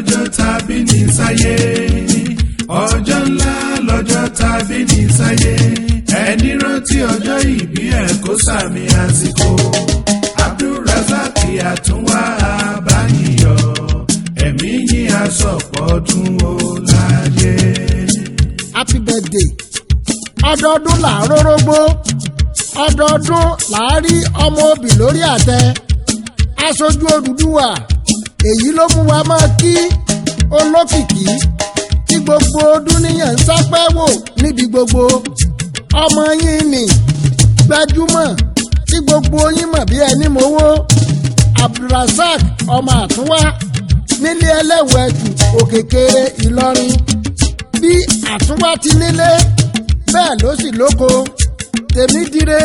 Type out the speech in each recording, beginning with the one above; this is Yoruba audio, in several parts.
lọ́jọ́ tàbí ní sáyé ọjọ́ ńlá lọ́jọ́ tàbí ní sáyé ẹni rántí ọjọ́ ìbí ẹ̀ kó sàmì àsìkò Abdulrasaq Àtúnwá àbáyíyọ ẹ̀mí yín àsọ̀pọ̀ ọdún ó láyé. Happy birthday. Ọdọọdún là ń rórógbó ọdọọdún là ń rí ọmọ òbí lórí àtẹ aṣojú Odùduwà èyí ló mú wa máa kí olókìkí tí gbogbo dúníyàn ń sápẹ́ wò níbi gbogbo ọmọ yín ni gbajúmọ̀ tí gbogbo yín mọ̀ bí ẹni mowó Abdulrasaq ọmọ Àtúnwá nílé ẹlẹ́wẹ̀ẹ́jù Òkèkèrè Ìlọrin bí Àtúnwá ti nílé bẹ́ẹ̀ ló sì lóko Tèmídire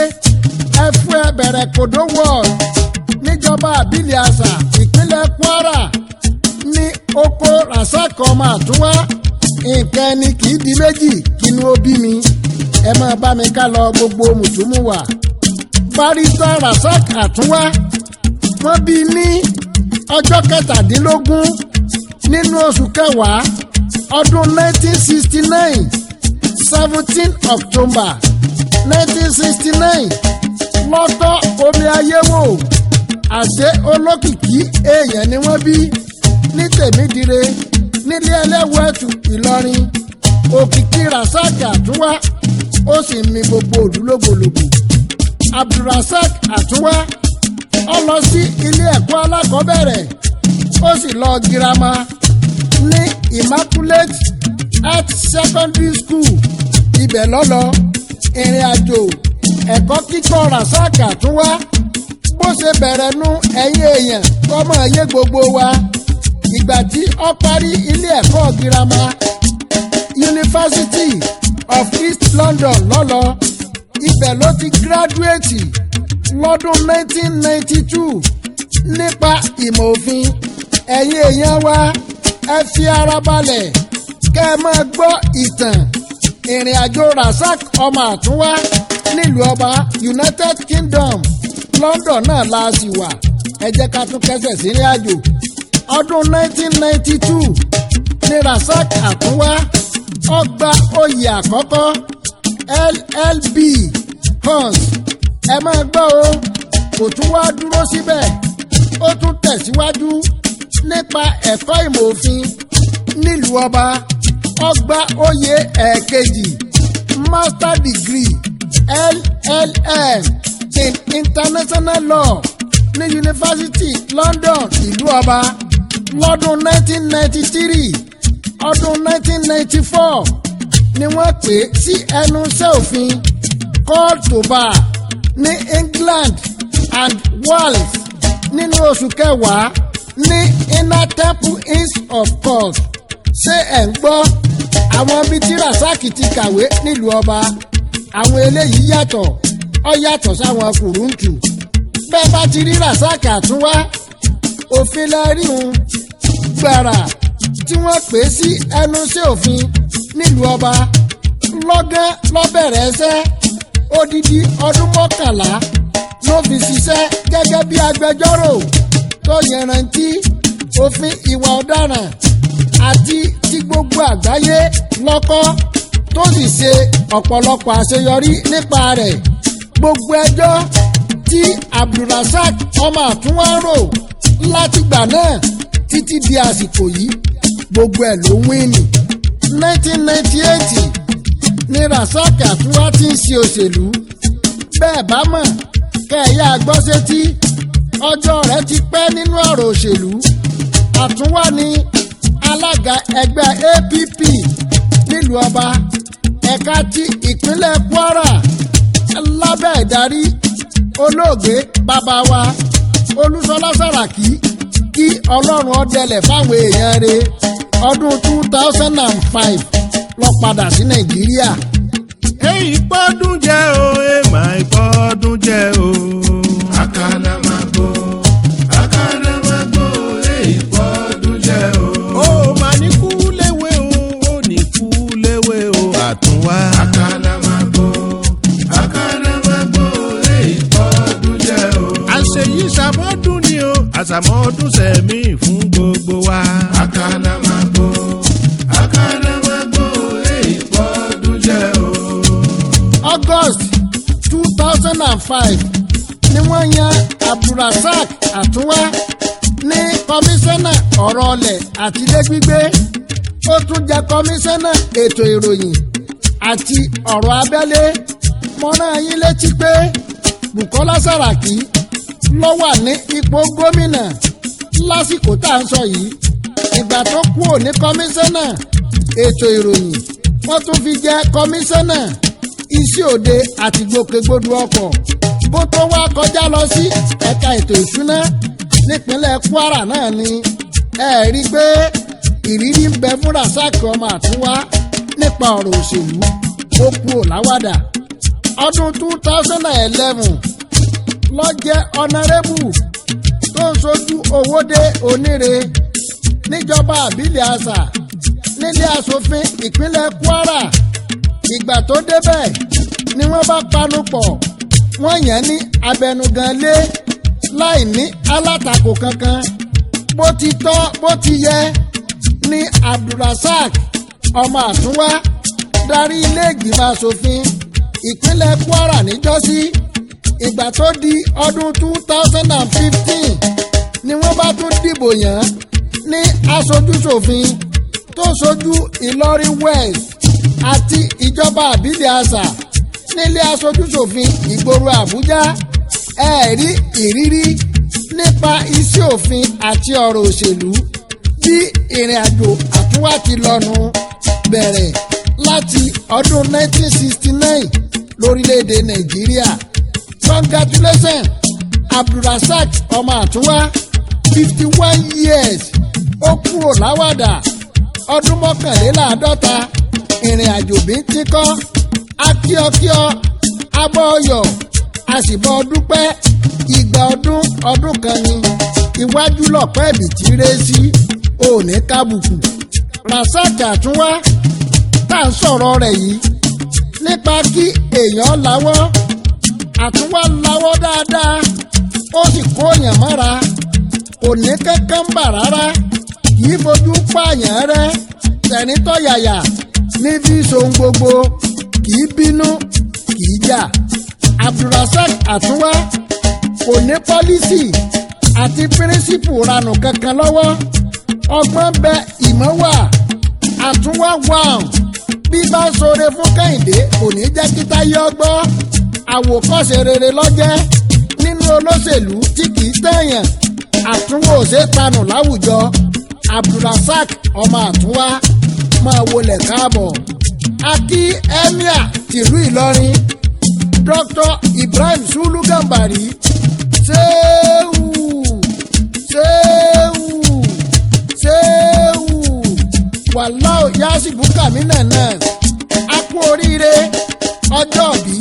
ẹfún ẹbẹ̀rẹ̀ kòdó wọ́ọ̀d níjọba àbílẹ̀ àṣà ìpínlẹ̀ Kwara ní oko Rasaq ọmọ Àtúnwá nǹkan ẹni kì í di méjì kínú ó bí mi ẹ máa bá mi ká lọ gbogbo mùtúmùwà. Barrister Rasaq Àtúnwá wọ́n bí ní ọjọ́ 17 nínú oṣù kẹwàá ọdún 1969 17 October 1969 lọ́tọ̀ omi ayé wò àṣẹ olókìkí èèyàn ni wọ́n bí ní Tèmídire nílé ẹlẹ́wẹ̀ẹ́tù Ìlọrin òkìkí Rasaq Àtúnwá ó sì mi gbogbo òlú lógbòlògbò. Abdulrasaq Àtúnwá ó lọ sí ilé ẹ̀kọ́ alákọ̀ọ́bẹ̀rẹ̀ ó sì lọ girama ní Immaculate Health Secondary School ibẹ̀ lọ́lọ́ ìrìn àjò ẹ̀kọ́ kíkọ́ Rasaq Àtúnwá bó ṣe bẹ̀rẹ̀ nú ẹ̀yìn èèyàn kọ́mọ ayé gbogbo wa ìgbà tí ó parí ilé ẹ̀kọ́ girama University of East London lọ́lọ́ ibẹ̀ ló ti gíráduétì lọ́dún 1992 nípa ìmọ̀ òfin ẹ̀yin èèyàn wa ẹ fi ara balẹ̀ kẹ́ ẹ máa gbọ́ ìtàn ìrìn àjò Rasaq ọmọ Àtúnwá nílùú ọba United Kingdom London náà la sì wà ẹ jẹ́ ká tún kẹ́sẹ̀ sí ìrìn àjò ọdún 1992 ní Rasaq Àtúnwá ó gba oyè àkọ́kọ́ LLB Hons ẹ máa gbọ́ o kò tún wá dúró síbẹ̀ ó tún tẹ̀síwájú nípa ẹ̀kọ́ ìmọ̀ òfin nílùú ọba ó gba oyè ẹ̀ẹ̀kejì Master Degree LLM in International Law ní University London ìlú ọba lọ́dún 1993 ọdún 1994 ni wọ́n pè sí ẹnu iṣẹ́ òfin Called to Bar ní England and Wales nínú oṣù kẹwàá ní Inner Temple Inns of Court ṣé ẹ̀ ń gbọ́ àwọn ibi tí Rasaq ti kàwé nílùú ọba àwọn eléyìí yàtọ̀ ó yàtọ̀ sáwọn kùrùǹtù bẹ́ẹ̀ bá ti rí Rasaq Àtúnwá òfin la rí un gbàrà tí wọ́n pè sí ẹnu iṣẹ́ òfin nílùú ọba lọ́gán lọ́bẹ̀rẹ̀ ẹsẹ́ odidi ọdún 11 ló fi ṣiṣẹ́ gẹ́gẹ́ bí agbẹjọ́rò tó yanrantí òfin ìwà ọ̀daràn àti ti gbogbo àgbáyé lọ́kọ́ tó sì ṣe ọ̀pọ̀lọpọ̀ àṣeyọrí nípa rẹ̀ gbogbo ẹjọ́ tí Abdulrasaq ọmọ Àtúnwá rò látìgbà náà títí di àsìkò yìí gbogbo ẹ̀ ló wíìnì. 1998 ni Rasaq Àtúnwá ti ń ṣe òṣèlú bẹ́ẹ̀ bá mọ̀ kẹ́ẹ̀yà gbọ́sétí ọjọ́ rẹ̀ ti pẹ́ nínú ọ̀rọ̀ òṣèlú. Àtúnwá ni alága ẹgbẹ́ APP nílùú ọba ẹ̀ka ti ìpínlẹ̀ Kwara lábẹ́ ìdarí olóògbé bàbá wa Olúṣọlá Sàràkí kí Ọlọ́run ó dẹlẹ̀ fáwọn èèyàn rẹ̀ ọdún 2005 lọ padà sí Nàìjíríà. èyí pọ́dún jẹ́ o èèmà ìpọ́dún jẹ́ o. Àkàlàmàgbò èyí pọ́dún jẹ́ o. ó mà ní kú léwé o ó ní kú léwé o Àtúnwá. Àkàlàmàgbò èyí pọ́dún jẹ́ o. àṣeyí ṣàmọ́dún ni o àṣàmọ́dún sẹ̀mí fún gbogbo wa. Àkàlà 5 ni wọ́n yan Abdulrasaq Àtúnwá ní kọmíṣánná ọ̀rọ̀ ọlẹ̀ àti ilé gbígbé. Ó tún jẹ́ kọmíṣánná ètò ìròyìn àti ọ̀rọ̀ abẹ́lé. Mo rán yín létí pé Bùkọ́lá Sàràkí ló wà ní ipò gómìnà lásìkò tá à ń sọ yìí. Ìgbà tó kúrò ní kọmíṣánná ètò ìròyìn, wọ́n tún fi jẹ́ kọmíṣánná iṣẹ́ òde àti gbòkègbodò ọkọ̀. Bó tó wá kọjá lọ sí ẹ̀ka ètò ìṣúná nípínlẹ̀ Kwara náà ni ẹ rí i pé ìrírí ń bẹ fún Rasaq ọmọ Àtúnwá nípa ọ̀rọ̀ òṣèlú. Ó kúrò láwàdà. Ọdún 2011 ló jẹ́ ọ̀nàrẹ́bù tó ń sojú Owódé Oníre níjọba àbílẹ̀ àṣà nílé aṣòfin ìpínlẹ̀ Kwara. Ìgbà tó débẹ̀ ni wọ́n bá panu pọ̀, wọ́n yàn ní abẹnuganlé láì ní alátakò kankan. Bó ti tọ́ bó ti yẹ ni Abdulrasaq ọmọ Àtúnwá darí ilé ìgbìmọ̀ aṣòfin ìpínlẹ̀ Kwara níjọ́sí. Ìgbà tó di ọdún 2015 ni wọ́n bá tún dìbò yàn ní aṣojúṣòfin tó ṣojú Ìlọrin West àti ìjọba àbílẹ̀ àṣà nílé aṣojúṣòfin ìgboro Àbújá. Ẹ rí ìrírí nípa iṣẹ́ òfin àti ọ̀rọ̀ òṣèlú. Bí ìrìn àjò Àtúnwá ti lọ́nu bẹ̀rẹ̀ láti ọdún 1969 lórílẹ̀‐èdè Nàìjíríà. Congratulations Abdulrasaq ọmọ Àtúnwá, 51 years. Ó kúrò láwàdà ọdún 51. Ìrìn àjò bí ti kọ́ akíọ́kíọ́ abọ́ ọyọ̀ àṣìbọ̀ dúpẹ́. Ìgbà ọdún kan ni iwájú lọ̀pẹ́ ẹ̀bì tí ré sí òní kábùkù. Rasaq Àtúnwá tá à ń sọ̀rọ̀ rẹ̀ yìí nípa kí èèyàn láwọ́. Àtúnwá láwọ́ dáadáa, ó sì kó èèyàn mọ́ra, kò ní kankan ń bà rárá, kì í fojú pààyàn rẹ́, tẹ̀nítọ́ yàyà níbi ìṣòun gbogbo, kì í bínú kì í jà. Abdulrasaq Àtúnwá kò ní pọ́lísì àti píríncípù ranù kankan lọ́wọ́. Ọgbọ́n bẹ ìmọ̀ wà. Àtúnwá wàm bí bá ń ṣoore fún Kẹ́hìndé kò ní jẹ́ kí Táyé ọgbọ́. Àwòkọ́ṣe rere lọ́jẹ́ nínú olóṣèlú tí kì í tẹ̀yàn. Àtúnwá ò ṣe tanù láwùjọ. Abdulrasaq ọmọ Àtúnwá máa wọlé káàbọ̀. Akí Emir tìlú Ìlọrin Dr. Ibrahim Sulu Gambari Ṣéwù wàláò yásìbù kàmínà náà. A kú oríire ọjọ́ bí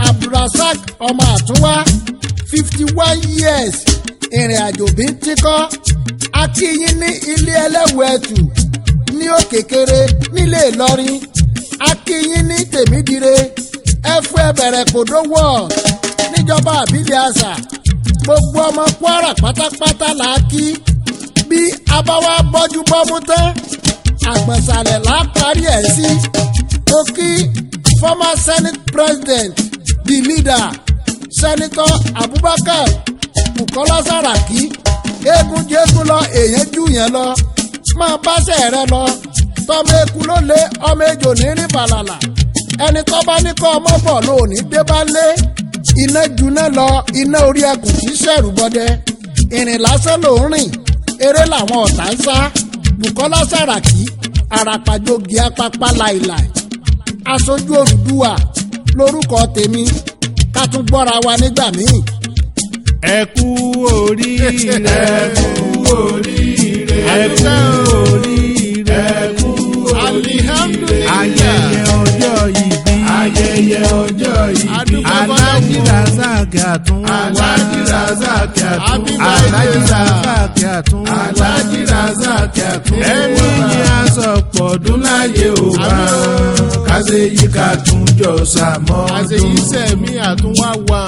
Abdulrasaq ọmọ Àtúnwá 51 years. Ìrìn àjò bí ń tíkọ́. A kí yín ní ilé ẹlẹ́wù ẹ̀tù ní Òkèkèrè nílé Ìlọrin. A kí yín ní Tèmídire ẹ̀fọ́ ẹ̀bẹ̀rẹ̀ kòdó wọ̀ níjọba àbílẹ̀ àṣà. Gbogbo ọmọ Kwara pátápátá là á kí. Bí a bá wá bọ́jú bọ́mú tán, àgbọ̀nsalẹ̀ là á parí ẹ̀ sí. Ó kí former Senate President the leader Senator Abubakar Bùkọ́lá Sàràkí. Eégún jégún lọ èèyàn jù yẹn lọ, máa báṣẹ̀ rẹ lọ. Tọ́mọ eku ló lé ọmọ ejò ní rí bàlàlà. Ẹni tó bá ní kọ́ ọmọ bọ̀ ló ní dé bá lé. Iná juná lọ, iná orí ẹkùn tí sẹ̀rù bọdẹ. Ìrìn lásán ló ń rìn, eré làwọn ọ̀tá ń sá. Bùkọ́lá Sàràkí àràpàjogì apapa láìláì. Aṣojú Odùduwà lórúkọ tèmi. Ká tún gbọ́ra wa nígbà míì. Ẹ kú oríire. Ẹ kú oríire. Ẹ kú oríire. Ẹ kú oríire. Alihamdulilayi. Ayẹyẹ ọjọ́ ìbí. Ayẹyẹ ọjọ́ ìbí. Alhaji Rasaq Àtúnwá. Alhaji Rasaq Àtúnwá. Alhaji Rasaq Àtúnwá. Alhaji Rasaq Àtúnwá. Ẹ̀mí ni a sọ pọ̀ dún láyé Láyé ò bá kásẹ̀ yìí ká tún jọ sàmọ́. Àṣeyíṣẹ́ mi Àtúnwá wà.